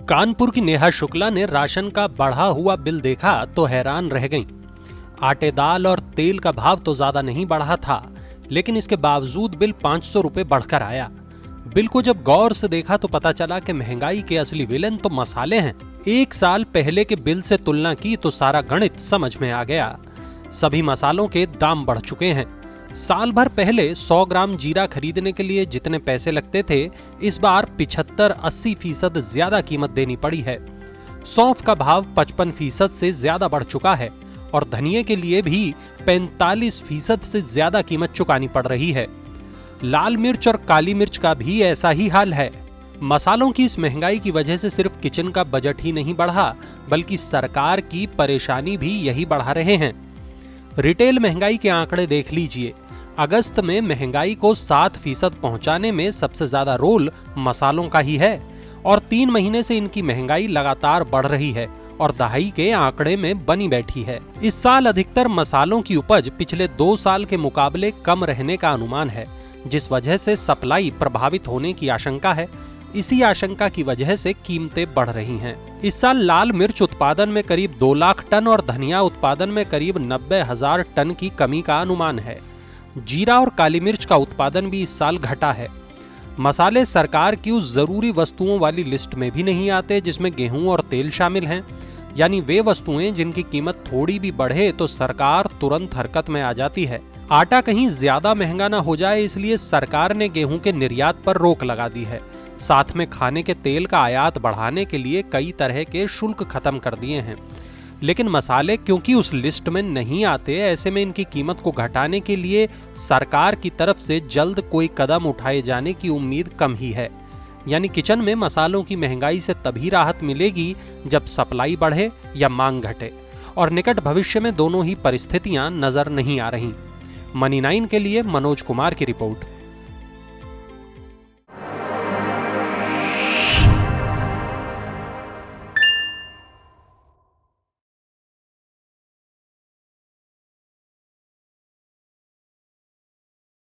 कानपुर की नेहा शुक्ला ने राशन का बढ़ा हुआ बिल देखा तो हैरान रह गईं। आटे, दाल और तेल का भाव तो ज्यादा नहीं बढ़ा था, लेकिन इसके बावजूद बिल 500 रुपए बढ़कर आया। बिल को जब गौर से देखा तो पता चला कि महंगाई के असली विलेन तो मसाले हैं। एक साल पहले के बिल से तुलना की तो सारा गणित समझ में आ गया। सभी मसालों के दाम बढ़ चुके हैं। साल भर पहले 100 ग्राम जीरा खरीदने के लिए जितने पैसे लगते थे, इस बार 75-80% ज्यादा कीमत देनी पड़ी है। सौंफ का भाव 55% से ज्यादा बढ़ चुका है और धनिये के लिए भी 45% से ज्यादा कीमत चुकानी पड़ रही है। लाल मिर्च और काली मिर्च का भी ऐसा ही हाल है। मसालों की इस महंगाई की वजह से सिर्फ किचन का बजट ही नहीं बढ़ा, बल्कि सरकार की परेशानी भी यही बढ़ा रहे हैं। रिटेल महंगाई के आंकड़े देख लीजिए। अगस्त में महंगाई को 7% पहुंचाने में सबसे ज्यादा रोल मसालों का ही है और 3 महीने से इनकी महंगाई लगातार बढ़ रही है और दहाई के आंकड़े में बनी बैठी है। इस साल अधिकतर मसालों की उपज पिछले 2 साल के मुकाबले कम रहने का अनुमान है, जिस वजह से सप्लाई प्रभावित होने की आशंका है। इसी आशंका की वजह से कीमतें बढ़ रही हैं। इस साल लाल मिर्च उत्पादन में करीब 2 लाख टन और धनिया उत्पादन में करीब 90,000 टन की कमी का अनुमान है। जीरा और काली मिर्च का उत्पादन भी इस साल घटा है। मसाले सरकार की उस जरूरी वस्तुओं वाली लिस्ट में भी नहीं आते जिसमें गेहूं और तेल शामिल हैं, यानी वे वस्तुएं जिनकी कीमत थोड़ी भी बढ़े तो सरकार तुरंत हरकत में आ जाती है। आटा कहीं ज्यादा महंगा ना हो जाए, इसलिए सरकार ने गेहूं के निर्यात पर रोक लगा दी है। साथ में खाने के तेल का आयात बढ़ाने के लिए कई तरह के शुल्क खत्म कर दिए हैं। लेकिन मसाले क्योंकि उस लिस्ट में नहीं आते, ऐसे में इनकी कीमत को घटाने के लिए सरकार की तरफ से जल्द कोई कदम उठाए जाने की उम्मीद कम ही है। यानी किचन में मसालों की महंगाई से तभी राहत मिलेगी जब सप्लाई बढ़े या मांग घटे, और निकट भविष्य में दोनों ही परिस्थितियां नजर नहीं आ रही। मनी 9 के लिए मनोज कुमार की रिपोर्ट।